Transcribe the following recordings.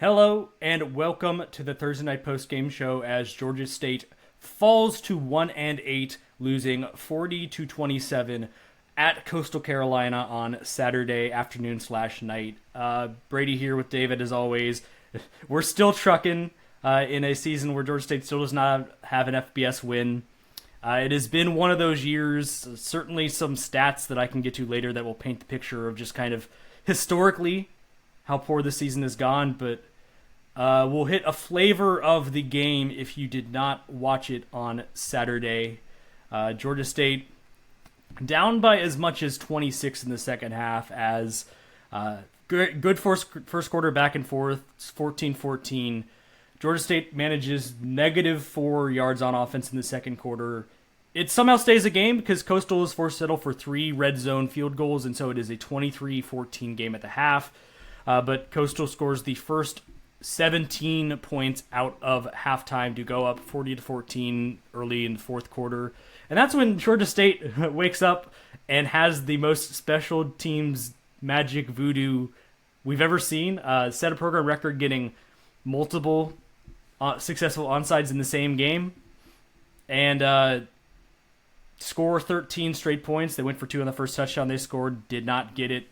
Hello and welcome to the Thursday Night Postgame Show as Georgia State falls to 1-8, losing 40-27 at Coastal Carolina on Saturday afternoon/night. Brady here with David as always. We're still trucking in a season where Georgia State still does not have an FBS win. It has been one of those years, certainly some stats that I can get to later that will paint the picture of just kind of historically how poor the season has gone, but we'll hit a flavor of the game if you did not watch it on Saturday. Georgia State down by as much as 26 in the second half as good first quarter back and forth, 14-14. Georgia State manages -4 yards on offense in the second quarter. It somehow stays a game because Coastal is forced to settle for 3 red zone field goals, and so it is a 23-14 game at the half. But Coastal scores the first 17 points out of halftime to go up 40-14 early in the fourth quarter. And that's when Georgia State wakes up and has the most special teams magic voodoo we've ever seen. Set a program record getting multiple successful onsides in the same game. And score 13 straight points. They went for 2 on the first touchdown they scored, did not get it.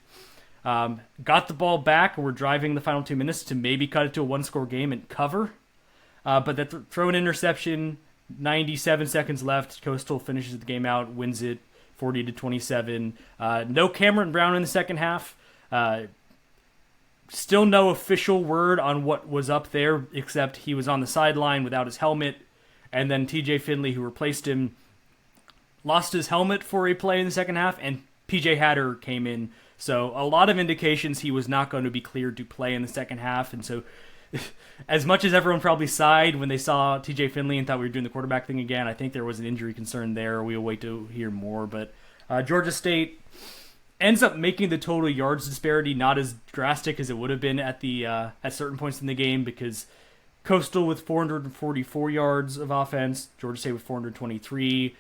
Got the ball back. We're driving the final 2 minutes to maybe cut it to a 1-score game and cover. But that throw an interception, 97 seconds left. Coastal finishes the game out, wins it 40-27. No Cameron Brown in the second half. Still no official word on what was up there, except he was on the sideline without his helmet. And then TJ Finley, who replaced him, lost his helmet for a play in the second half, and PJ Hatter came in. So a lot of indications he was not going to be cleared to play in the second half. And so as much as everyone probably sighed when they saw TJ Finley and thought we were doing the quarterback thing again, I think there was an injury concern there. We'll wait to hear more. But Georgia State ends up making the total yards disparity not as drastic as it would have been at certain points in the game, because Coastal with 444 yards of offense, Georgia State with 423.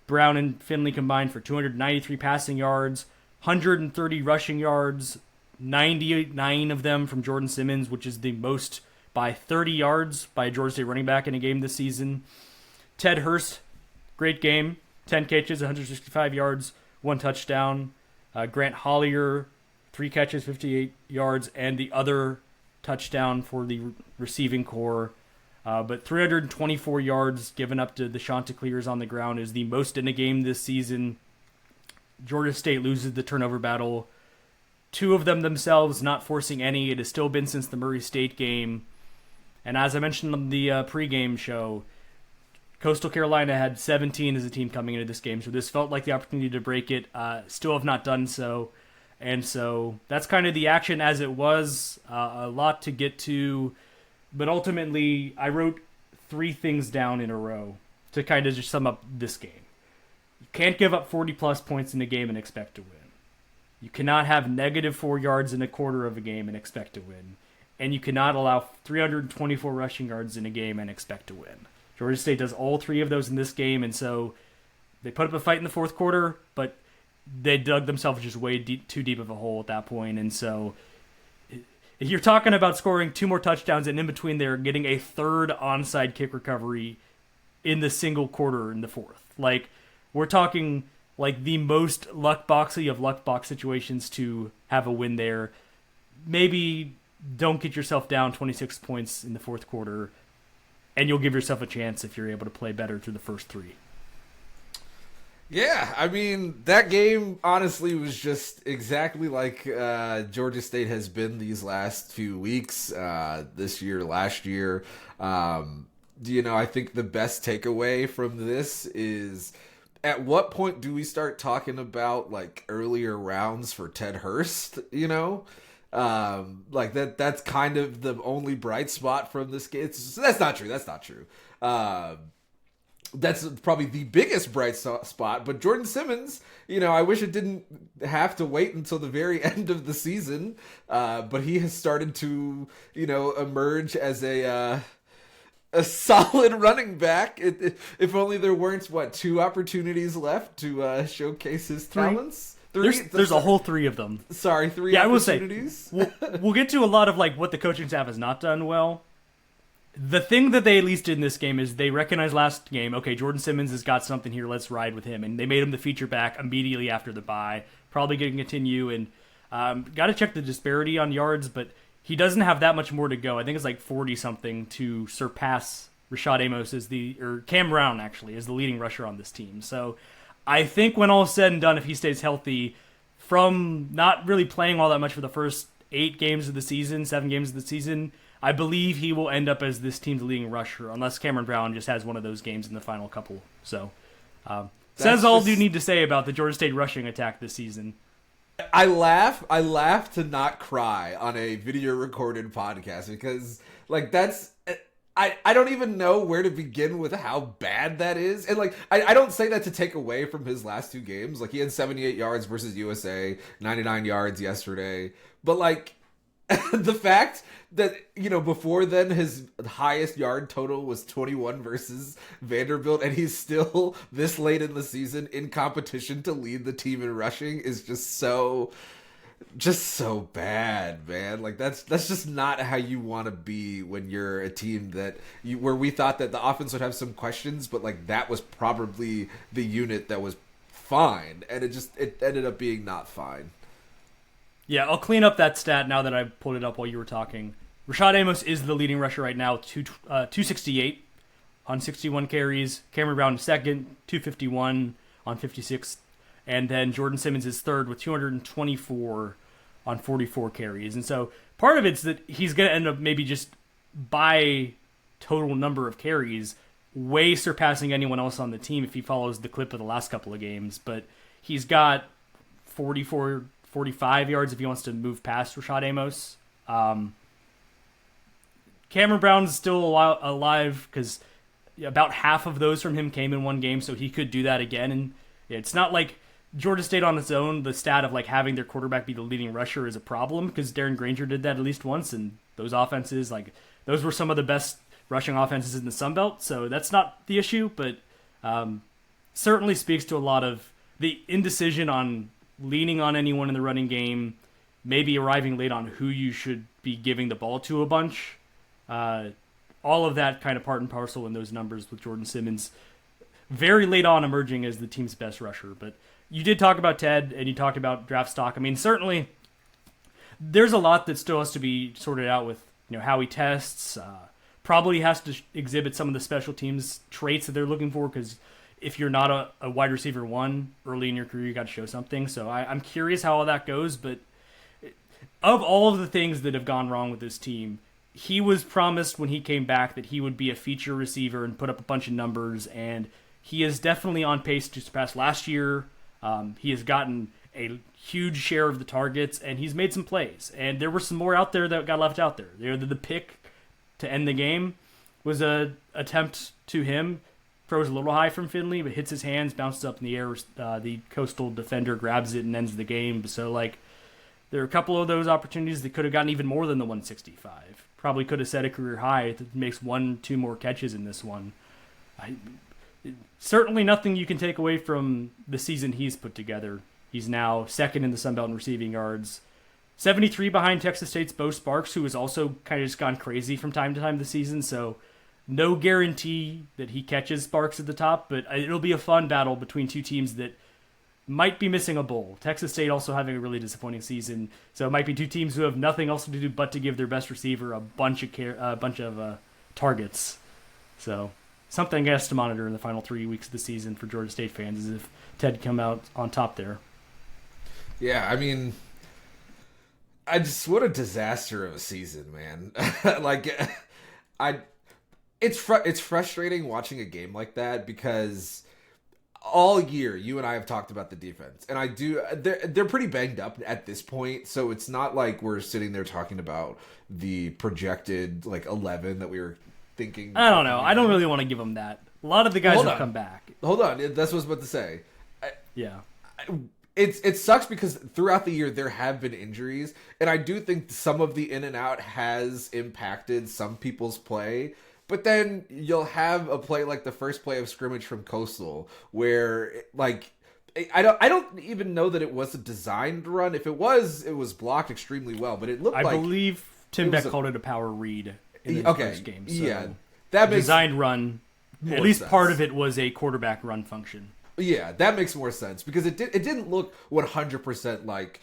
Brown and Finley combined for 293 passing yards, 130 rushing yards, 99 of them from Jordan Simmons, which is the most by 30 yards by a Georgia State running back in a game this season. Ted Hurst, great game, 10 catches, 165 yards, 1 touchdown. Grant Hollier, 3 catches, 58 yards, and the other touchdown for the receiving core. But 324 yards given up to the Chanticleers on the ground is the most in a game this season. Georgia State loses the turnover battle. 2 of them themselves not forcing any. It has still been since the Murray State game. And as I mentioned on the pregame show, Coastal Carolina had 17 as a team coming into this game, so this felt like the opportunity to break it. Still have not done so. And so that's kind of the action as it was. A lot to get to. But ultimately, I wrote 3 things down in a row to kind of just sum up this game. You can't give up 40-plus points in a game and expect to win. You cannot have -4 yards in a quarter of a game and expect to win. And you cannot allow 324 rushing yards in a game and expect to win. Georgia State does all 3 of those in this game, and so they put up a fight in the fourth quarter, but they dug themselves just way too deep of a hole at that point. And so if you're talking about scoring 2 more touchdowns, and in between there getting a 3rd onside kick recovery in the single quarter in the fourth. Like, we're talking like the most luck boxy of luck box situations to have a win there. Maybe don't get yourself down 26 points in the fourth quarter, and you'll give yourself a chance if you're able to play better through the first 3. Yeah, I mean, that game honestly was just exactly like Georgia State has been these last few weeks, this year, last year. I think the best takeaway from this is, at what point do we start talking about like earlier rounds for Ted Hurst, like that's kind of the only bright spot from this game. That's not true. That's probably the biggest bright spot. But Jordan Simmons, I wish it didn't have to wait until the very end of the season. But he has started to, emerge as a solid running back. If only there weren't 2 opportunities left to showcase his talents. There's a whole three of them. Sorry, three Yeah, opportunities? I will say, we'll get to a lot of like what the coaching staff has not done well. The thing that they at least did in this game is they recognized last game, okay, Jordan Simmons has got something here, let's ride with him. And they made him the feature back immediately after the bye. Probably going to continue. And got to check the disparity on yards, but he doesn't have that much more to go. I think it's like 40-something to surpass Rashad Amos or Cam Brown, actually, as the leading rusher on this team. So I think when all is said and done, if he stays healthy, from not really playing all that much for the first 7 games of the season, I believe he will end up as this team's leading rusher, unless Cameron Brown just has one of those games in the final couple. So, says all you need to say about the Georgia State rushing attack this season. I laugh to not cry on a video recorded podcast because, like, that's... I don't even know where to begin with how bad that is. And, like, I don't say that to take away from his last 2 games. Like, he had 78 yards versus USA, 99 yards yesterday. But, like, the fact that, you know, before then his highest yard total was 21 versus Vanderbilt, and he's still this late in the season in competition to lead the team in rushing is just so bad, man. Like that's just not how you want to be when you're a team where we thought that the offense would have some questions, but like that was probably the unit that was fine, and it ended up being not fine. Yeah, I'll clean up that stat now that I pulled it up while you were talking. Rashad Amos is the leading rusher right now, 268 on 61 carries. Cameron Brown second, 251 on 56. And then Jordan Simmons is third with 224 on 44 carries. And so part of it's that he's going to end up maybe just by total number of carries way surpassing anyone else on the team if he follows the clip of the last couple of games. But he's got 45 yards if he wants to move past Rashad Amos. Cameron Brown's still alive because about half of those from him came in one game, so he could do that again. And it's not like Georgia State on its own, the stat of like having their quarterback be the leading rusher is a problem because Darren Granger did that at least once, and those offenses, like those were some of the best rushing offenses in the Sun Belt, so that's not the issue, but certainly speaks to a lot of the indecision on leaning on anyone in the running game, maybe arriving late on who you should be giving the ball to a bunch. All of that kind of part and parcel in those numbers with Jordan Simmons very late on emerging as the team's best rusher. But you did talk about Ted, and you talked about draft stock. I mean, certainly there's a lot that still has to be sorted out with, you know, how he tests. Probably has to exhibit some of the special teams traits that they're looking for, because if you're not a wide receiver one early in your career, you got to show something. So I'm curious how all that goes. But of all of the things that have gone wrong with this team, he was promised when he came back that he would be a feature receiver and put up a bunch of numbers, and he is definitely on pace to surpass last year. He has gotten a huge share of the targets, and he's made some plays. And there were some more out there that got left out there. The pick to end the game was a attempt to him. Throws a little high from Finley, but hits his hands, bounces up in the air. The Coastal defender grabs it and ends the game. So, like, there are a couple of those opportunities that could have gotten even more than the 165. Probably could have set a career high if it makes 1-2 more catches in this one. Certainly nothing you can take away from the season he's put together. He's now second in the Sun Belt in receiving yards. 73 behind Texas State's Bo Sparks, who has also kind of just gone crazy from time to time this season. So no guarantee that he catches Sparks at the top, but it'll be a fun battle between two teams that might be missing a bowl. Texas State also having a really disappointing season, so it might be two teams who have nothing else to do but to give their best receiver a bunch of targets. So something I guess to monitor in the final 3 weeks of the season for Georgia State fans is if Ted come out on top there. Yeah, I mean, what a disaster of a season, man. It's frustrating watching a game like that because all year you and I have talked about the defense, and they're pretty banged up at this point, so it's not like we're sitting there talking about the projected like 11 that we were thinking. I don't know. I don't really want to give them that. A lot of the guys have come back. Hold on, that's what I was about to say. Yeah. It sucks because throughout the year there have been injuries, and I do think some of the in and out has impacted some people's play. But then you'll have a play like the first play of scrimmage from Coastal where, like, I don't even know that it was a designed run. If it was blocked extremely well, but it looked like... I believe Tim Beck called it a power read in the first game. So yeah. That makes designed run, at least sense. part of it was a quarterback run function. Yeah, that makes more sense because it didn't look 100% like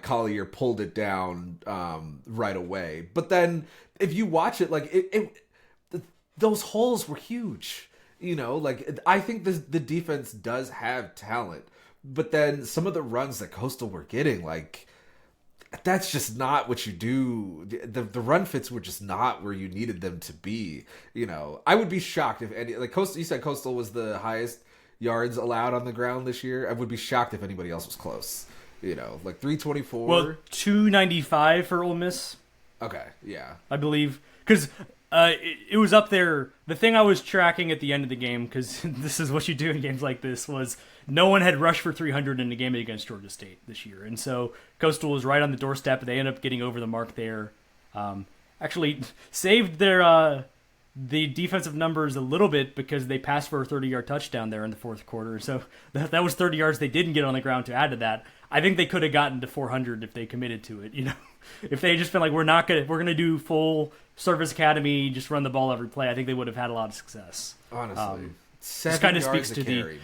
Collier pulled it down right away. But then if you watch it, like those holes were huge. You know, like I think the defense does have talent, but then some of the runs that Coastal were getting, like that's just not what you do. The run fits were just not where you needed them to be. You know, I would be shocked if any like Coastal. You said Coastal was the highest yards allowed on the ground this year. I would be shocked if anybody else was close. You know, like 324. Well, 295 for Ole Miss. Okay, yeah, I believe because. It was up there. The thing I was tracking at the end of the game, because this is what you do in games like this, was no one had rushed for 300 in a game against Georgia State this year. And so Coastal was right on the doorstep. They ended up getting over the mark there. Actually saved their the defensive numbers a little bit because they passed for a 30-yard touchdown there in the fourth quarter. So that was 30 yards they didn't get on the ground to add to that. I think they could have gotten to 400 if they committed to it. You know, if they had just been like, we're gonna do full Service Academy, just run the ball every play, I think they would have had a lot of success. Honestly, this kind of speaks to carry,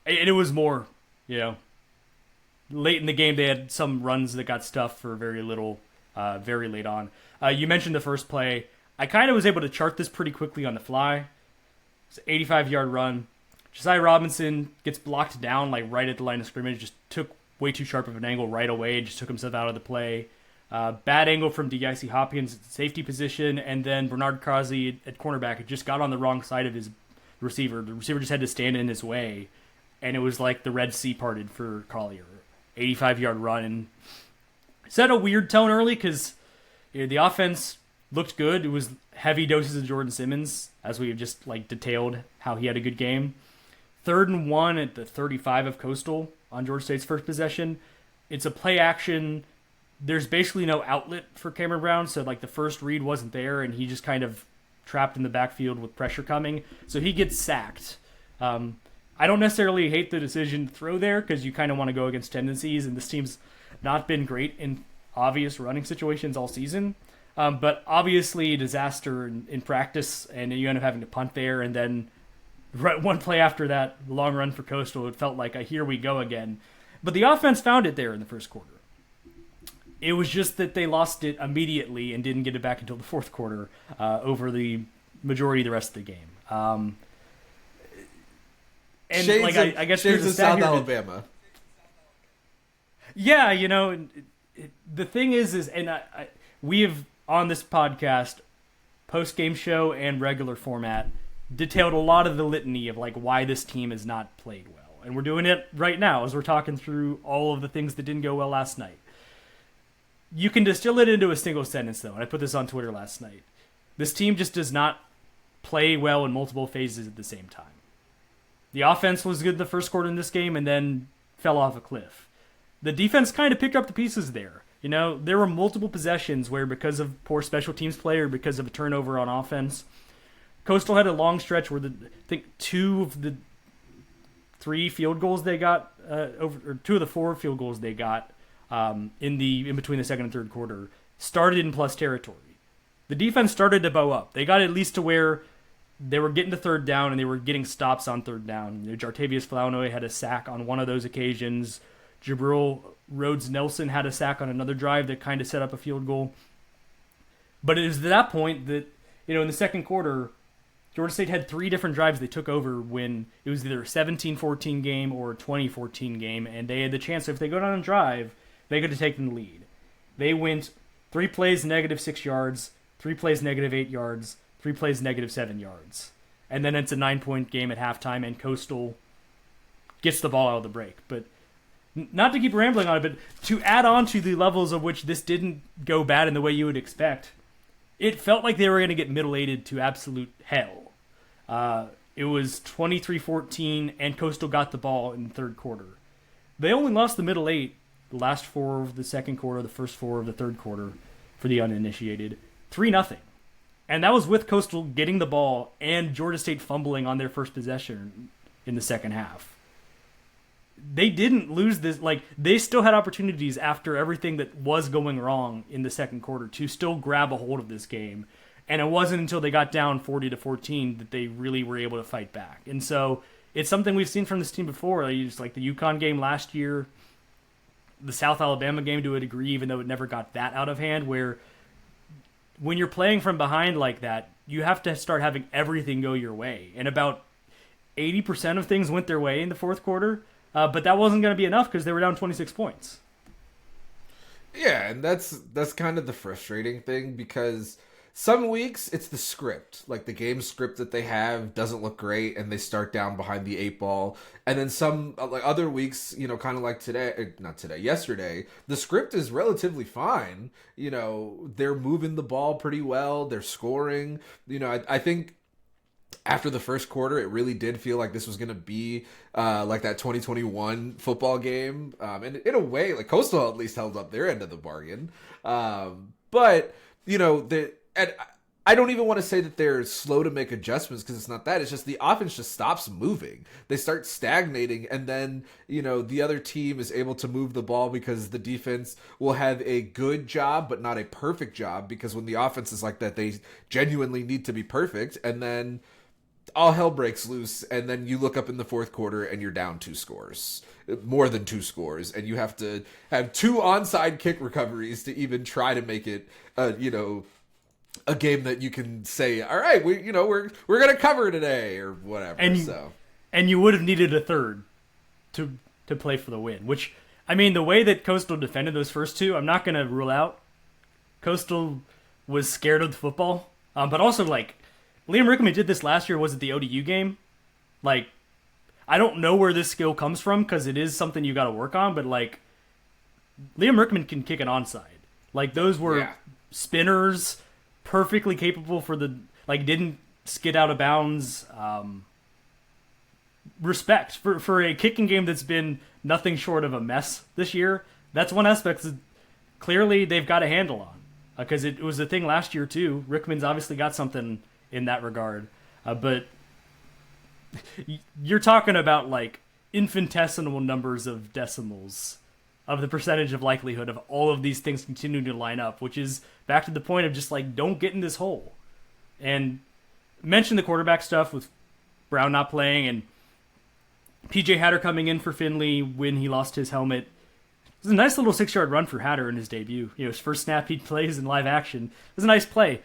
and it was more, you know, late in the game they had some runs that got stuffed for very little, very late on. You mentioned the first play. I kind of was able to chart this pretty quickly on the fly. It's an 85-yard run. Josiah Robinson gets blocked down like right at the line of scrimmage. Just took way too sharp of an angle right away. Just took himself out of the play. Bad angle from DIC Hopkins at safety position, and then Bernard Crosby at cornerback. It just got on the wrong side of his receiver. The receiver just had to stand in his way, and it was like the Red Sea parted for Collier. 85-yard run. And it set a weird tone early because the offense looked good. It was heavy doses of Jordan Simmons, as we have just like detailed how he had a good game. 3rd and 1 at the 35 of Coastal on Georgia State's first possession. It's a play action. There's basically no outlet for Cameron Brown, so like the first read wasn't there, and he just kind of trapped in the backfield with pressure coming. So he gets sacked. I don't necessarily hate the decision to throw there because you kind of want to go against tendencies, and this team's not been great in obvious running situations all season. But obviously a disaster in practice, and you end up having to punt there, and then right one play after that long run for Coastal, it felt like a here we go again. But the offense found it there in the first quarter. It was just that they lost it immediately and didn't get it back until the fourth quarter over the majority of the rest of the game. And shades like of, I guess shades there's of a South stat here Alabama. yeah, you know, the thing is and we have on this podcast, post-game show and regular format, detailed a lot of the litany of like why this team has not played well. And we're doing it right now as we're talking through all of the things that didn't go well last night. You can distill it into a single sentence, though, and I put this on Twitter last night. This team just does not play well in multiple phases at the same time. The offense was good in the first quarter in this game and then fell off a cliff. The defense kind of picked up the pieces there. You know, there were multiple possessions where because of poor special teams play or because of a turnover on offense, Coastal had a long stretch where I think 2 of the 3 field goals they got, or 2 of the 4 field goals they got, in between the second and third quarter started in plus territory. The defense started to bow up. They got at least to where they were getting to third down and they were getting stops on third down. Jartavius Flaunoy had a sack on one of those occasions. Jabril Rhodes Nelson had a sack on another drive that kind of set up a field goal. But it was at that point that, in the second quarter, Georgia State had 3 different drives they took over when it was either a 17-14 game or a 20-14 game, and they had the chance, if they go down and drive, they could have taken the lead. They went 3 plays, -6 yards, 3 plays, -8 yards, 3 plays, -7 yards. And then it's a 9-point game at halftime, and Coastal gets the ball out of the break. But not to keep rambling on it, but to add on to the levels of which this didn't go bad in the way you would expect, it felt like they were going to get middle-aided to absolute hell. It was 23-14, and Coastal got the ball in the third quarter. They only lost the middle 8, the last 4 of the second quarter, the first 4 of the third quarter for the uninitiated, 3-0. And that was with Coastal getting the ball and Georgia State fumbling on their first possession. in the second half. They didn't lose this. Like, they still had opportunities after everything that was going wrong in the second quarter to still grab a hold of this game. And it wasn't until they got down 40-14 that they really were able to fight back. And so it's something we've seen from this team before. Like the UConn game last year, the South Alabama game to a degree, even though it never got that out of hand, where when you're playing from behind like that, you have to start having everything go your way. And about 80% of things went their way in the fourth quarter, but that wasn't going to be enough because they were down 26 points. Yeah, and that's kind of the frustrating thing, because some weeks it's the script. Like, the game script that they have doesn't look great and they start down behind the 8 ball. And then some, like other weeks, kind of like yesterday, the script is relatively fine. They're moving the ball pretty well. They're scoring. I think after the first quarter, it really did feel like this was going to be like that 2021 football game. And in a way, like, Coastal at least held up their end of the bargain. But, and I don't even want to say that they're slow to make adjustments, because it's not that. It's just the offense just stops moving. They start stagnating, and then, the other team is able to move the ball because the defense will have a good job, but not a perfect job, because when the offense is like that, they genuinely need to be perfect, and then all hell breaks loose, and then you look up in the fourth quarter and you're down 2 scores. More than 2 scores, and you have to have 2 onside kick recoveries to even try to make it, a game that you can say, all right, we're gonna cover today or whatever. And you would have needed a third to play for the win. Which, I mean, the way that Coastal defended those first 2, I'm not gonna rule out. Coastal was scared of the football, but also, like, Liam Rickman did this last year. Was it the ODU game? Like, I don't know where this skill comes from, because it is something you got to work on. But, like, Liam Rickman can kick an onside. Like, those were spinners, perfectly capable for the, like, didn't skid out of bounds. Respect for a kicking game that's been nothing short of a mess this year. That's one aspect that clearly they've got a handle on, because it was a thing last year too. Rickman's obviously got something in that regard, but you're talking about, like, infinitesimal numbers of decimals of the percentage of likelihood of all of these things continuing to line up, which is back to the point of just, like, don't get in this hole. And mention the quarterback stuff with Brown not playing and PJ Hatter coming in for Finley when he lost his helmet. It was a nice little 6-yard run for Hatter in his debut. His first snap he plays in live action. It was a nice play.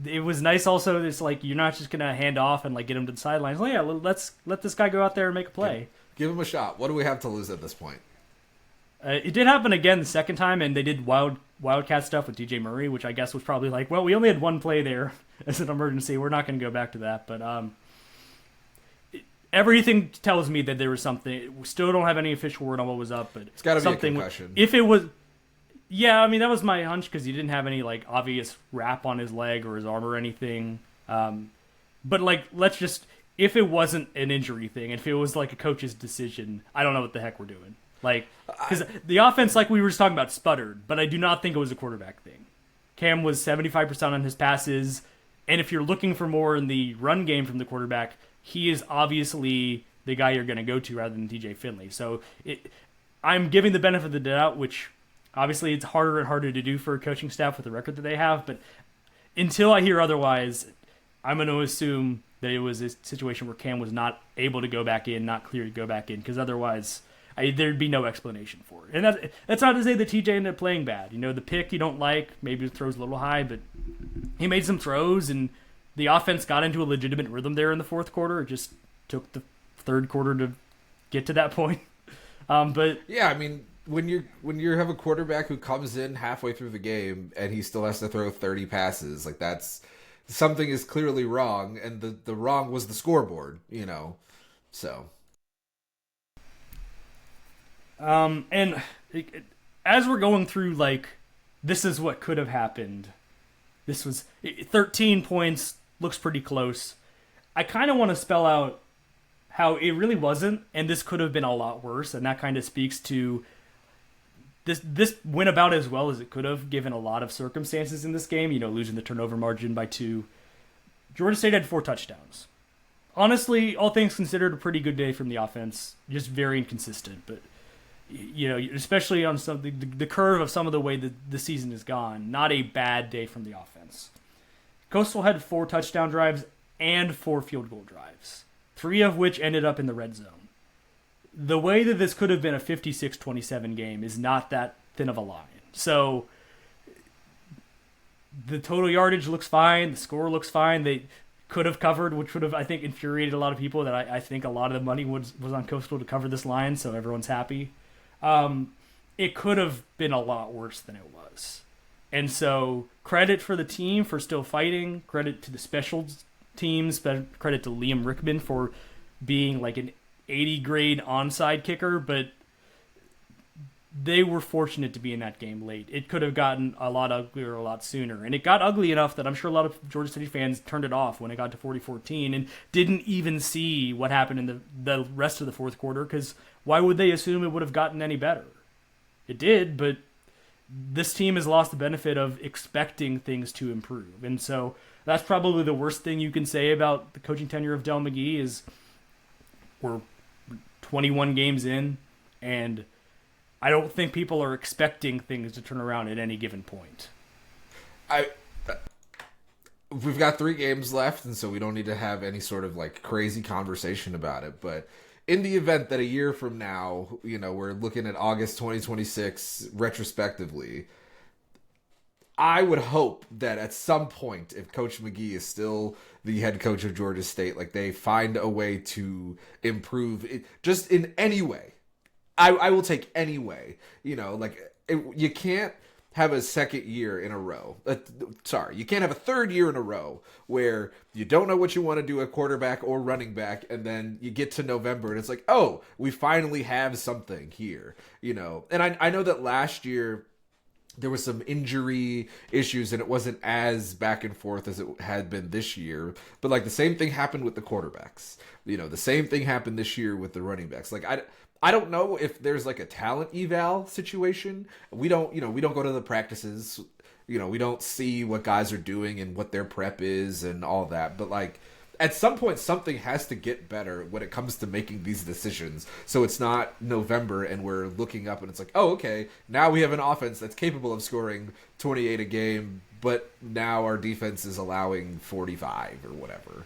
It was nice also, it's like, you're not just going to hand off and, like, get him to the sidelines. Well, yeah, let's let this guy go out there and make a play. Give him a shot. What do we have to lose at this point? It did happen again the second time, and they did wildcat stuff with DJ Murray, which I guess was probably like, well, we only had one play there as an emergency. We're not going to go back to that. But everything tells me that there was something. We still don't have any official word on what was up, but it's got to be a concussion. If it was, yeah, I mean, that was my hunch, because he didn't have any, like, obvious wrap on his leg or his arm or anything. But, like, let's just, if it wasn't an injury thing, if it was, like, a coach's decision, I don't know what the heck we're doing. Like, because the offense, like we were just talking about, sputtered, but I do not think it was a quarterback thing. Cam was 75% on his passes, and if you're looking for more in the run game from the quarterback, he is obviously the guy you're going to go to rather than TJ Finley. So I'm giving the benefit of the doubt, which obviously it's harder and harder to do for a coaching staff with the record that they have, but until I hear otherwise, I'm going to assume that it was a situation where Cam was not able to go back in, not clear to go back in, because otherwise there'd be no explanation for it. And that's not to say that TJ ended up playing bad. The pick you don't like, maybe the throw's a little high, but he made some throws, and the offense got into a legitimate rhythm there in the fourth quarter. It just took the third quarter to get to that point. But yeah, I mean, when you have a quarterback who comes in halfway through the game and he still has to throw 30 passes, like, that's something is clearly wrong, and the wrong was the scoreboard, so. And as we're going through, like, this is what could have happened. This was 13 points, looks pretty close. I kind of want to spell out how it really wasn't, and this could have been a lot worse, and that kind of speaks to this went about as well as it could have, given a lot of circumstances in this game, losing the turnover margin by 2. Georgia State had 4 touchdowns. honestly, all things considered, a pretty good day from the offense. Just very inconsistent, but especially on the curve of some of the way the season has gone, not a bad day from the offense. Coastal had 4 touchdown drives and 4 field goal drives, 3 of which ended up in the red zone. The way that this could have been a 56-27 game is not that thin of a line. So the total yardage looks fine. The score looks fine. They could have covered, which would have, I think, infuriated a lot of people. That I think a lot of the money was on Coastal to cover this line, so everyone's happy. It could have been a lot worse than it was. And so credit for the team for still fighting. Credit to the special teams. Credit to Liam Rickman for being like an 80 grade onside kicker, but they were fortunate to be in that game late. It could have gotten a lot uglier a lot sooner, and it got ugly enough that I'm sure a lot of Georgia City fans turned it off when it got to 40-14 and didn't even see what happened in the rest of the fourth quarter, because why would they assume it would have gotten any better? It did, but this team has lost the benefit of expecting things to improve, and so that's probably the worst thing you can say about the coaching tenure of Dell McGee is we're 21 games in, and I don't think people are expecting things to turn around at any given point. We've got 3 games left, and so we don't need to have any sort of like crazy conversation about it. But in the event that a year from now, we're looking at August 2026 retrospectively, I would hope that at some point, if Coach McGee is still the head coach of Georgia State, like they find a way to improve it just in any way. I will take any way. You can't have a second year in a row. You can't have a third year in a row where you don't know what you want to do at quarterback or running back, and then you get to November and it's like, oh, we finally have something here. And I know that last year there was some injury issues and it wasn't as back and forth as it had been this year. But like the same thing happened with the quarterbacks. The same thing happened this year with the running backs. Like I don't know if there's like a talent eval situation. We don't go to the practices. We don't see what guys are doing and what their prep is and all that. But like at some point, something has to get better when it comes to making these decisions. So it's not November and we're looking up and it's like, oh, okay, now we have an offense that's capable of scoring 28 a game, but now our defense is allowing 45 or whatever.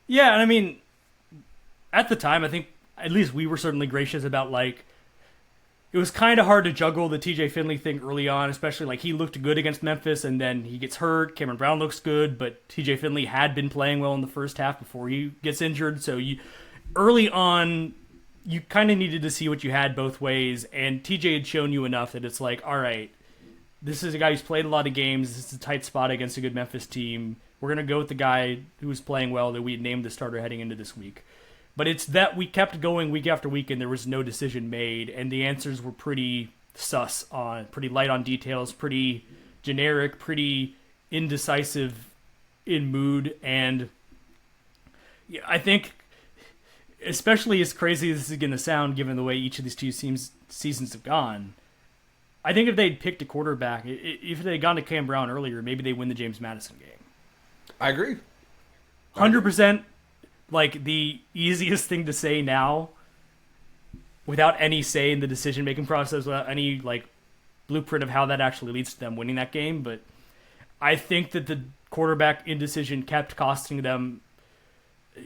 Yeah, and I mean, at the time, I think at least we were certainly gracious about like, it was kind of hard to juggle the TJ Finley thing early on, especially like he looked good against Memphis and then he gets hurt. Cameron Brown looks good, but TJ Finley had been playing well in the first half before he gets injured. So early on, you kind of needed to see what you had both ways. And TJ had shown you enough that it's like, all right, this is a guy who's played a lot of games. This is a tight spot against a good Memphis team. We're going to go with the guy who was playing well that we had named the starter heading into this week. But it's that we kept going week after week and there was no decision made, and the answers were pretty pretty light on details, pretty generic, pretty indecisive in mood. And I think, especially as crazy as this is going to sound given the way each of these two seasons have gone, I think if they'd picked a quarterback, if they'd gone to Cam Brown earlier, maybe they win the James Madison game. I agree. 100%. Like the easiest thing to say now without any say in the decision-making process, without any like blueprint of how that actually leads to them winning that game. But I think that the quarterback indecision kept costing them.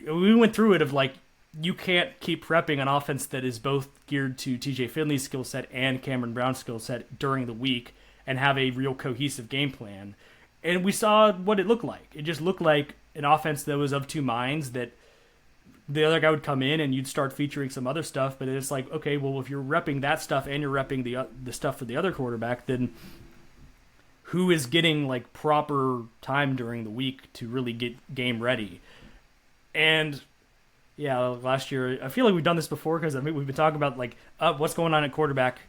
We went through it of like, you can't keep prepping an offense that is both geared to TJ Finley's skill set and Cameron Brown's skill set during the week and have a real cohesive game plan. And we saw what it looked like. It just looked like an offense that was of two minds, that the other guy would come in and you'd start featuring some other stuff, but it's like, okay, well, if you're repping that stuff and you're repping the stuff for the other quarterback, then who is getting like proper time during the week to really get game ready? And yeah, last year, I feel like we've done this before because we've been talking about like what's going on at quarterback.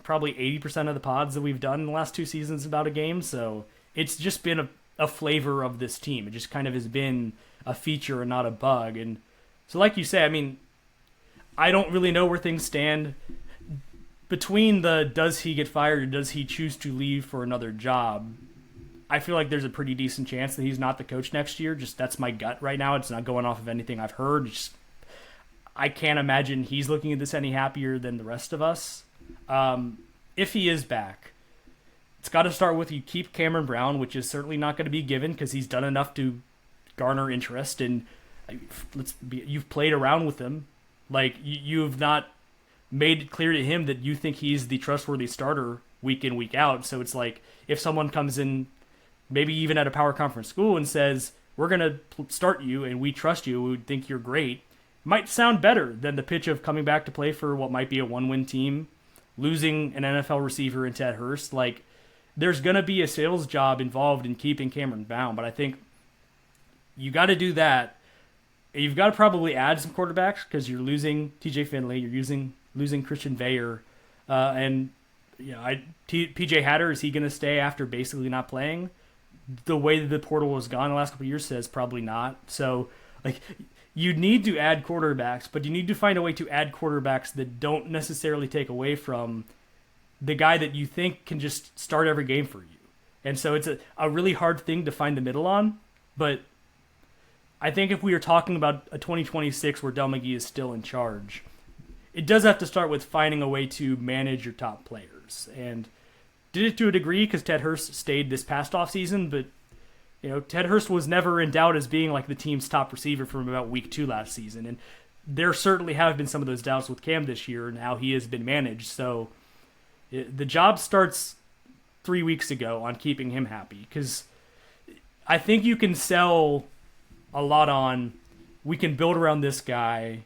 Probably 80% of the pods that we've done in the last 2 seasons about a game, so it's just been a flavor of this team. It just kind of has been a feature and not a bug. And so like you say, I mean, I don't really know where things stand between the does he get fired or does he choose to leave for another job. I feel like there's a pretty decent chance that he's not the coach next year. Just that's my gut right now. It's not going off of anything I've heard. I can't imagine he's looking at this any happier than the rest of us. If he is back, it's got to start with you keep Cameron Brown, which is certainly not going to be given because he's done enough to garner interest. And you've played around with him. Like, you've not made it clear to him that you think he's the trustworthy starter week in, week out. So it's like if someone comes in, maybe even at a power conference school, and says, we're going to start you and we trust you, we think you're great, might sound better than the pitch of coming back to play for what might be a one-win team, losing an NFL receiver in Ted Hurst. Like, there's going to be a sales job involved in keeping Cameron Brown, but I think you got to do that. You've got to probably add some quarterbacks because you're losing TJ Finley, you're losing Christian Veyer, and PJ Hatter, is he going to stay after basically not playing? The way that the portal has gone the last couple of years says probably not. So, like, you need to add quarterbacks, but you need to find a way to add quarterbacks that don't necessarily take away from the guy that you think can just start every game for you. And so it's a really hard thing to find the middle on, but I think if we are talking about a 2026 where Dell McGee is still in charge, it does have to start with finding a way to manage your top players. And did it to a degree because Ted Hurst stayed this past offseason, but Ted Hurst was never in doubt as being like the team's top receiver from about week 2 last season. And there certainly have been some of those doubts with Cam this year and how he has been managed. So the job starts 3 weeks ago on keeping him happy, because I think you can sell a lot on, we can build around this guy.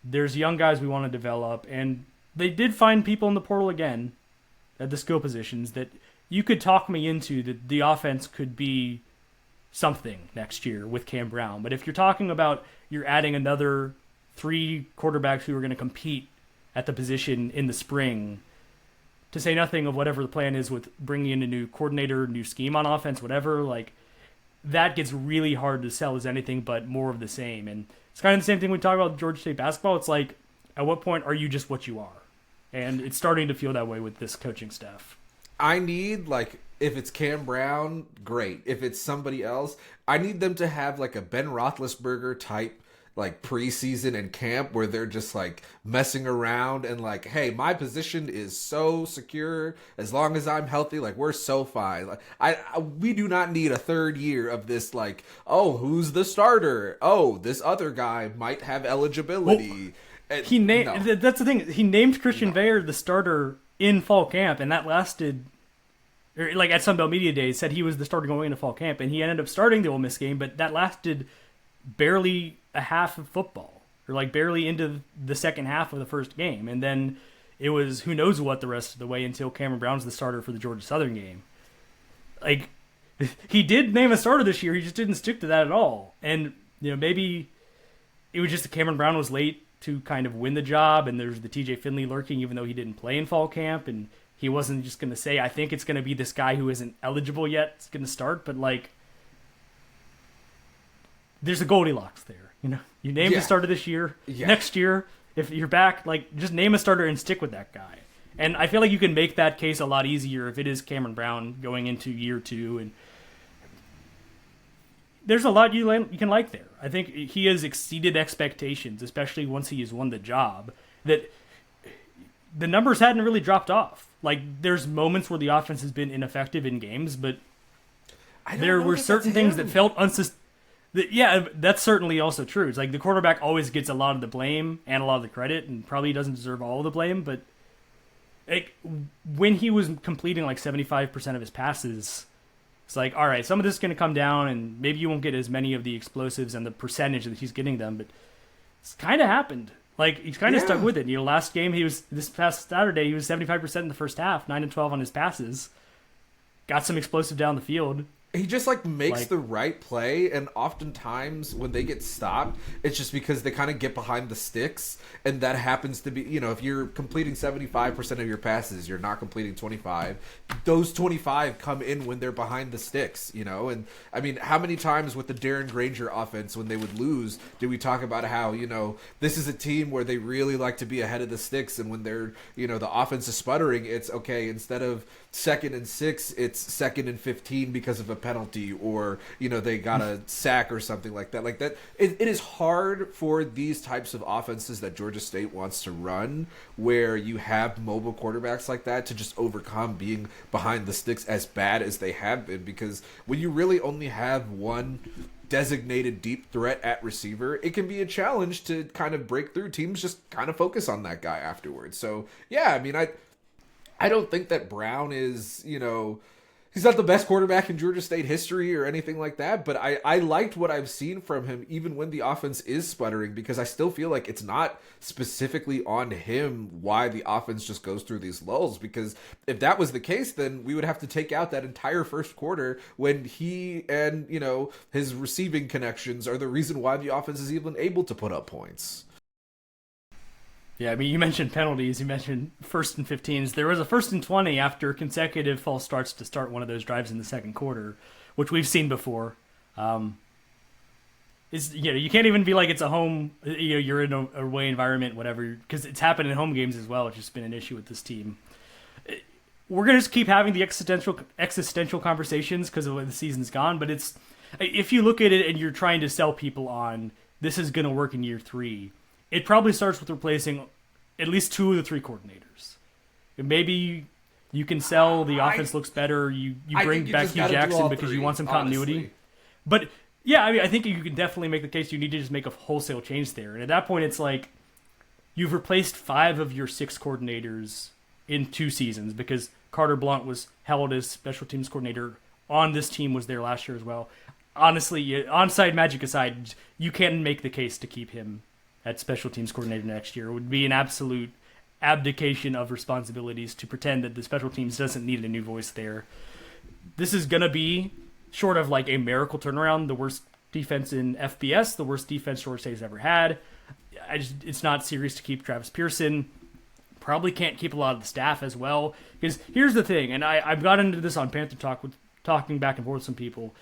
There's young guys we want to develop. And they did find people in the portal again at the skill positions that you could talk me into that the offense could be something next year with Cam Brown. But if you're talking about you're adding another 3 quarterbacks who are going to compete at the position in the spring, to say nothing of whatever the plan is with bringing in a new coordinator, new scheme on offense, whatever, like, that gets really hard to sell as anything but more of the same. And it's kind of the same thing we talk about Georgia State basketball. It's like, at what point are you just what you are? And it's starting to feel that way with this coaching staff. I need, like, if it's Cam Brown, great. If it's somebody else, I need them to have, like, a Ben Roethlisberger type, like, preseason and camp where they're just, like, messing around and, like, hey, my position is so secure as long as I'm healthy. Like, we're so fine. Like, we do not need a third year of this, like, oh, who's the starter? Oh, this other guy might have eligibility. That's the thing. He named Christian Veyer the starter in fall camp, and that lasted, like, at Sunbelt Media Days, said he was the starter going into fall camp, and he ended up starting the Ole Miss game, but that lasted barely a half of football, or like barely into the second half of the first game, and then it was who knows what the rest of the way until Cameron Brown's the starter for the Georgia Southern game. Like, he did name a starter this year, he just didn't stick to that at all. And maybe it was just that Cameron Brown was late to kind of win the job, and there's the TJ Finley lurking even though he didn't play in fall camp, and he wasn't just going to say, I think it's going to be this guy who isn't eligible yet, it's going to start, but like, there's a Goldilocks there. You name the starter this year. Yeah. Next year, if you're back, like, just name a starter and stick with that guy. And I feel like you can make that case a lot easier if it is Cameron Brown going into year 2. And there's a lot you can like there. I think he has exceeded expectations, especially once he has won the job, that the numbers hadn't really dropped off. Like, there's moments where the offense has been ineffective in games, but there were certain things that felt unsustainable. Yeah, that's certainly also true. It's like the quarterback always gets a lot of the blame and a lot of the credit, and probably doesn't deserve all of the blame, but when he was completing like 75% of his passes, it's like, all right, some of this is going to come down, and maybe you won't get as many of the explosives and the percentage that he's getting them, but it's kind of happened. Like, he's kind of stuck with it. Last game, this past Saturday, he was 75% in the first half, 9-12 on his passes, got some explosive down the field. He just makes the right play, and oftentimes when they get stopped, it's just because they kind of get behind the sticks, and that happens to be, if you're completing 75% of your passes, you're not completing 25. Those 25 come in when they're behind the sticks, and I mean, how many times with the Darren Granger offense when they would lose did we talk about how, this is a team where they really like to be ahead of the sticks, and when they're, the offense is sputtering, it's okay, instead of 2nd and 6, it's 2nd and 15 because of a penalty, or they got a sack or something like that. It is hard for these types of offenses that Georgia State wants to run, where you have mobile quarterbacks like that, to just overcome being behind the sticks as bad as they have been, because when you really only have one designated deep threat at receiver, it can be a challenge to kind of break through. Teams just kind of focus on that guy afterwards. So yeah, I mean, I don't think that Brown is, he's not the best quarterback in Georgia State history or anything like that, but I liked what I've seen from him even when the offense is sputtering, because I still feel like it's not specifically on him why the offense just goes through these lulls, because if that was the case, then we would have to take out that entire first quarter when he and, his receiving connections are the reason why the offense is even able to put up points. Yeah, I mean, you mentioned penalties. You mentioned 1st and 15s. There was a 1st and 20 after consecutive false starts to start one of those drives in the second quarter, which we've seen before. You can't even be like it's a home, you're in a away environment, whatever, because it's happened in home games as well. It's just been an issue with this team. We're going to just keep having the existential conversations because of the way the season's gone, but if you look at it and you're trying to sell people on this is going to work in year 3, it probably starts with replacing at least 2 of the 3 coordinators. And maybe you can sell the offense looks better. You bring back Hugh Jackson because you want some continuity. Honestly. But yeah, I mean, I think you can definitely make the case you need to just make a wholesale change there. And at that point, it's like you've replaced 5 of your 6 coordinators in 2 seasons, because Carter Blount was held as special teams coordinator on this team, was there last year as well. Honestly, onside magic aside, you can make the case to keep him at special teams coordinator next year. It would be an absolute abdication of responsibilities to pretend that the special teams doesn't need a new voice there. This is going to be, short of like a miracle turnaround, the worst defense in FBS, the worst defense Georgia State's ever had. It's not serious to keep Travis Pearson. Probably can't keep a lot of the staff as well. Because here's the thing, and I've got into this on Panther Talk with talking back and forth with some people.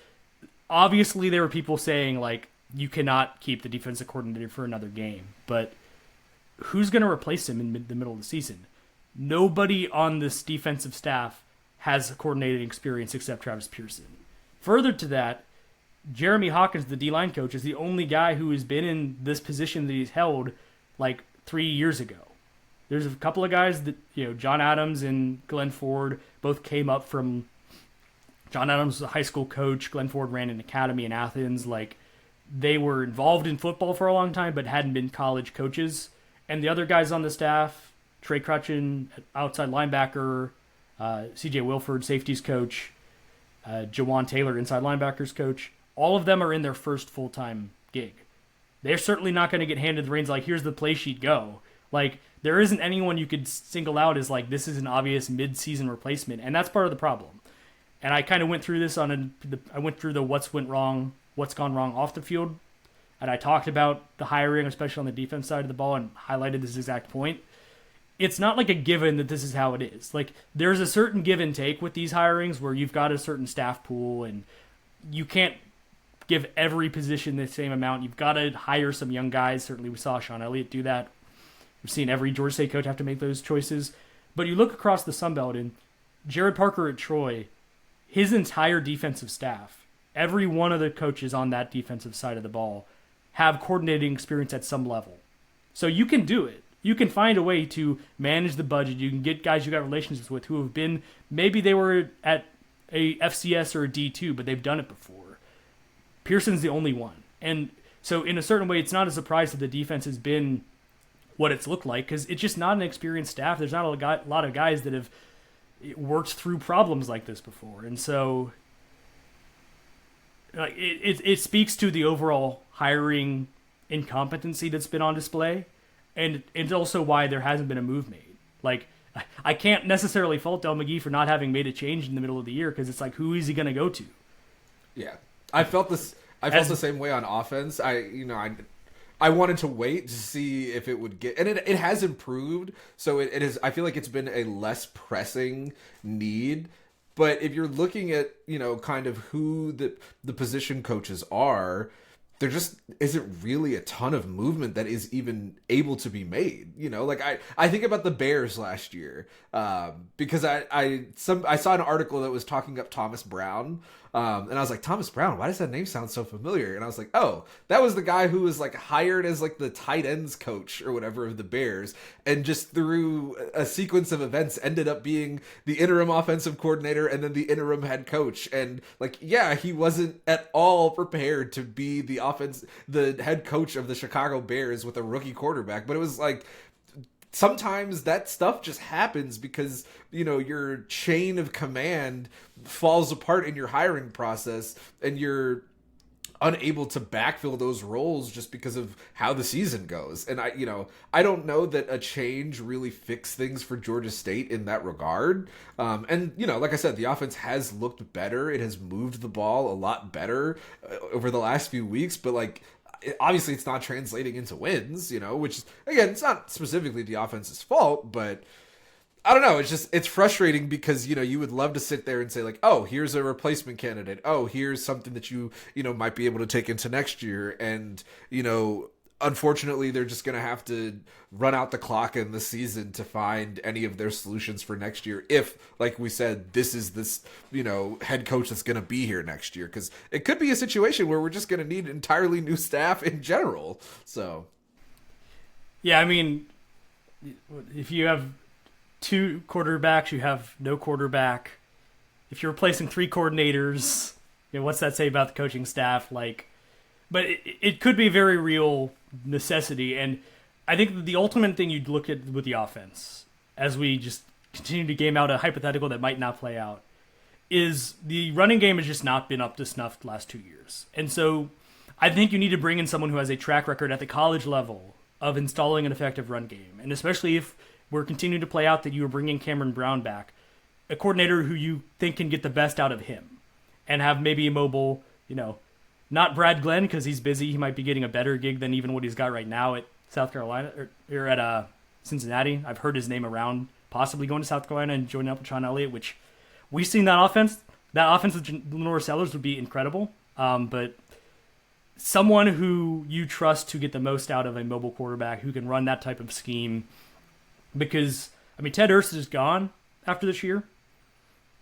Obviously, there were people saying, like, you cannot keep the defensive coordinator for another game. But who's going to replace him in the middle of the season? Nobody on this defensive staff has coordinating experience except Travis Pearson. Further to that, Jeremy Hawkins, the D-line coach, is the only guy who has been in this position that he's held like 3 years ago. There's a couple of guys that, John Adams and Glenn Ford both came up from. John Adams was a high school coach. Glenn Ford ran an academy in Athens. Like, they were involved in football for a long time, but hadn't been college coaches. And the other guys on the staff, Trey Crutchin, outside linebacker, C.J. Wilford, safeties coach, Jawan Taylor, inside linebackers coach, all of them are in their first full-time gig. They're certainly not going to get handed the reins like, here's the play sheet, go. Like, there isn't anyone you could single out as like, this is an obvious mid-season replacement, and that's part of the problem. And I kind of went through this I went through the what's gone wrong off the field, and I talked about the hiring, especially on the defense side of the ball, and highlighted this exact point. It's not like a given that this is how it is. Like, there's a certain give and take with these hirings where you've got a certain staff pool, and you can't give every position the same amount. You've got to hire some young guys. Certainly we saw Sean Elliott do that. We've seen every Georgia State coach have to make those choices. But you look across the Sun Belt, and Jared Parker at Troy, his entire defensive staff, every one of the coaches on that defensive side of the ball have coordinating experience at some level. So you can do it. You can find a way to manage the budget. You can get guys you got relationships with who have been, maybe they were at a FCS or a D2, but they've done it before. Pearson's the only one. And so in a certain way, it's not a surprise that the defense has been what it's looked like, because it's just not an experienced staff. There's not a lot of guys that have worked through problems like this before. And so it speaks to the overall hiring incompetency that's been on display, and it's also why there hasn't been a move made. Like, I can't necessarily fault Dell McGee for not having made a change in the middle of the year, because it's like, who is he going to go to? Yeah, I felt this. I felt the same way on offense. I wanted to wait to see if it would get, and it has improved. So it is. I feel like it's been a less pressing need. But if you're looking at, kind of who the position coaches are, there just isn't really a ton of movement that is even able to be made. Like I think about the Bears last year, because I saw an article that was talking up Thomas Brown, and I was like, Thomas Brown, why does that name sound so familiar? And I was like, oh, that was the guy who was like hired as like the tight ends coach or whatever of the Bears, and just through a sequence of events ended up being the interim offensive coordinator and then the interim head coach. And like, yeah, he wasn't at all prepared to be the head coach of the Chicago Bears with a rookie quarterback, but it was like, sometimes that stuff just happens because, your chain of command falls apart in your hiring process and you're unable to backfill those roles just because of how the season goes. And I don't know that a change really fixed things for Georgia State in that regard. And like I said, the offense has looked better. It has moved the ball a lot better over the last few weeks, but like, obviously it's not translating into wins, which is, again, it's not specifically the offense's fault, but I don't know. It's frustrating because, you would love to sit there and say like, oh, here's a replacement candidate. Oh, here's something that you might be able to take into next year. And, unfortunately, they're just going to have to run out the clock in the season to find any of their solutions for next year. If, like we said, this is this, head coach that's going to be here next year, because it could be a situation where we're just going to need entirely new staff in general. So, yeah, I mean, if you have 2 quarterbacks, you have no quarterback. If you're replacing 3 coordinators, what's that say about the coaching staff? Like, but it could be a very real necessity. And I think the ultimate thing you'd look at with the offense, as we just continue to game out a hypothetical that might not play out, is the running game has just not been up to snuff the last 2 years. And so I think you need to bring in someone who has a track record at the college level of installing an effective run game. And especially if we're continuing to play out that you are bringing Cameron Brown back, a coordinator who you think can get the best out of him and have maybe a mobile, not Brad Glenn because he's busy. He might be getting a better gig than even what he's got right now at South Carolina or at Cincinnati. I've heard his name around, possibly going to South Carolina and joining up with Sean Elliott, which we've seen that offense. That offense with Lenore Sellers would be incredible. But someone who you trust to get the most out of a mobile quarterback who can run that type of scheme. Because, I mean, Ted Hurst is gone after this year.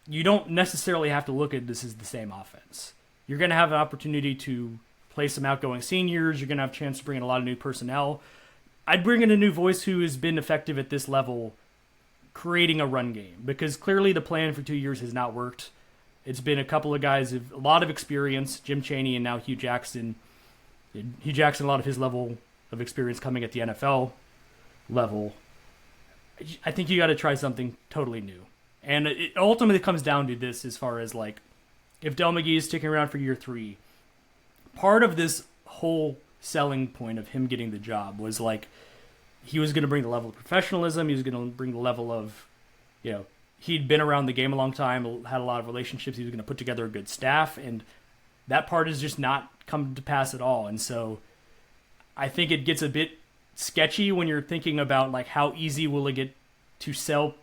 You don't necessarily have to look at this as the same offense. You're going to have an opportunity to play some outgoing seniors. You're going to have a chance to bring in a lot of new personnel. I'd bring in a new voice who has been effective at this level creating a run game. Because clearly the plan for 2 years has not worked. It's been a couple of guys with a lot of experience, Jim Chaney and now Hugh Jackson. Hugh Jackson, a lot of his level of experience coming at the NFL level. I think you got to try something totally new. And it ultimately comes down to this as far as, like, if Dell McGee is sticking around for year 3, part of this whole selling point of him getting the job was, like, he was going to bring the level of professionalism. He was going to bring the level of, he'd been around the game a long time, had a lot of relationships. He was going to put together a good staff. And that part has just not come to pass at all. And so I think it gets a bit sketchy when you're thinking about like how easy will it get to sell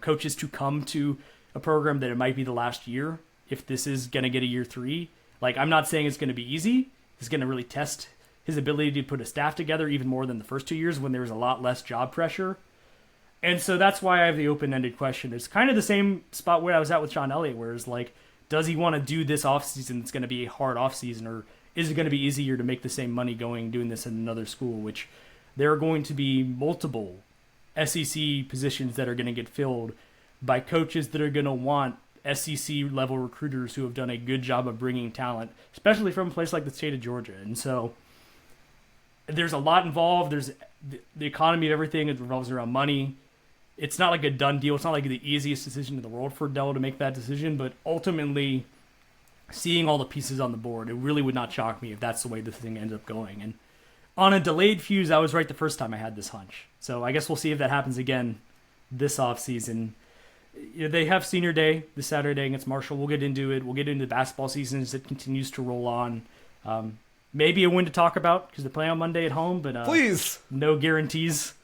coaches to come to a program that it might be the last year if this is going to get a year 3. Like, I'm not saying it's going to be easy. It's going to really test his ability to put a staff together even more than the first 2 years when there was a lot less job pressure. And so that's why I have the open-ended question. It's kind of the same spot where I was at with Sean Elliott, where it's like, does he want to do this offseason that's going to be a hard offseason, or is it going to be easier to make the same money doing this in another school, which there are going to be multiple SEC positions that are going to get filled by coaches that are going to want SEC-level recruiters who have done a good job of bringing talent, especially from a place like the state of Georgia. And so there's a lot involved. There's the economy of everything. It revolves around money. It's not like a done deal. It's not like the easiest decision in the world for Dell to make that decision, but ultimately, seeing all the pieces on the board, it really would not shock me if that's the way this thing ends up going. And on a delayed fuse, I was right the first time I had this hunch. So I guess we'll see if that happens again this offseason. they have senior day this Saturday against Marshall. We'll get into it. We'll get into the basketball season as it continues to roll on. Maybe a win to talk about because they're playing on Monday at home, but please, no guarantees.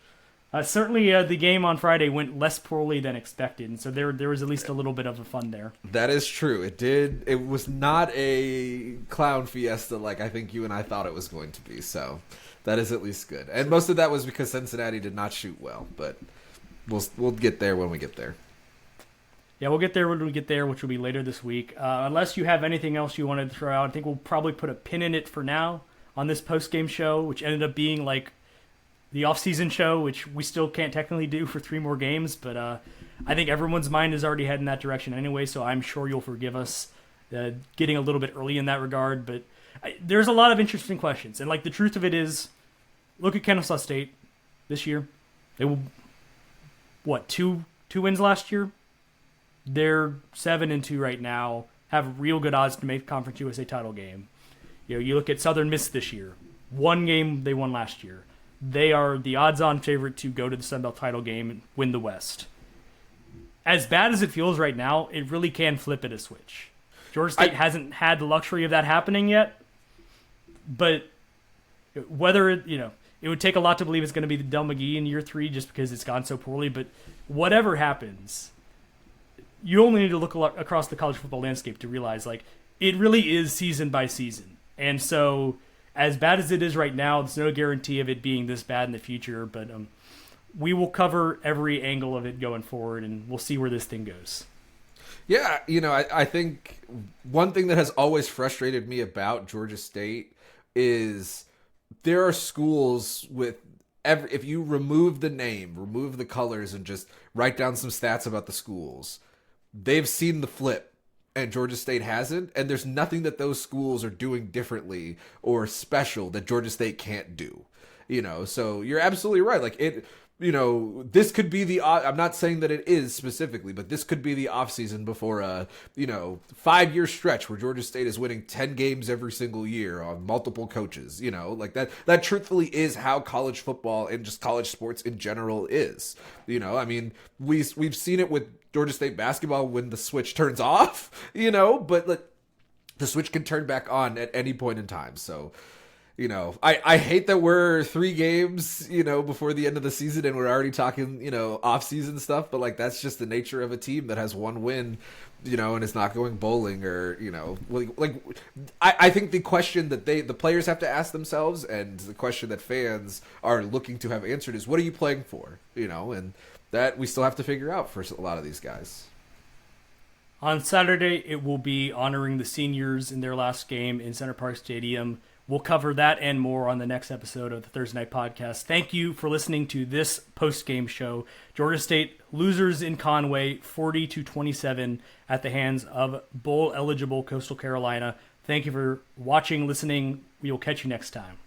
Certainly, the game on Friday went less poorly than expected, and so there was at least a little bit of a fun there. That is true. It did. It was not a clown fiesta like I think you and I thought it was going to be. So that is at least good. And most of that was because Cincinnati did not shoot well, but we'll get there when we get there. Yeah, we'll get there when we get there, which will be later this week. Unless you have anything else you wanted to throw out, I think we'll probably put a pin in it for now on this post-game show, which ended up being like the off-season show, which we still can't technically do for 3 more games. But I think everyone's mind is already heading that direction anyway, so I'm sure you'll forgive us getting a little bit early in that regard. But there's a lot of interesting questions. And like the truth of it is, look at Kennesaw State this year. They were, two wins last year? They're 7-2 right now, have real good odds to make the Conference USA title game. You look at Southern Miss this year. 1 game they won last year. They are the odds-on favorite to go to the Sun Belt title game and win the West. As bad as it feels right now, it really can flip at a switch. Georgia State hasn't had the luxury of that happening yet, but whether it would take a lot to believe it's going to be the Dell McGee in year 3 just because it's gone so poorly, but whatever happens, you only need to look across the college football landscape to realize, like, it really is season by season. And so, as bad as it is right now, there's no guarantee of it being this bad in the future, but we will cover every angle of it going forward, and we'll see where this thing goes. Yeah, I think one thing that has always frustrated me about Georgia State is there are schools with if you remove the name, remove the colors, and just write down some stats about the schools, they've seen the flip, and Georgia State hasn't, and there's nothing that those schools are doing differently or special that Georgia State can't do. So you're absolutely right. Like this could be the I'm not saying that it is specifically, but this could be the offseason before a 5-year stretch where Georgia State is winning 10 games every single year on multiple coaches. Like that truthfully is how college football and just college sports in general is. We've seen it with Georgia State basketball when the switch turns off, but the switch can turn back on at any point in time. So I hate that we're 3 games, before the end of the season and we're already talking, off-season stuff. But, like, that's just the nature of a team that has 1 win, and it's not going bowling or, I think the question that the players have to ask themselves and the question that fans are looking to have answered is, what are you playing for? And that we still have to figure out for a lot of these guys. On Saturday, it will be honoring the seniors in their last game in Center Park Stadium. We'll cover that and more on the next episode of the Thursday Night Podcast. Thank you for listening to this post-game show. Georgia State losers in Conway, 40-27 at the hands of bowl-eligible Coastal Carolina. Thank you for watching, listening. We will catch you next time.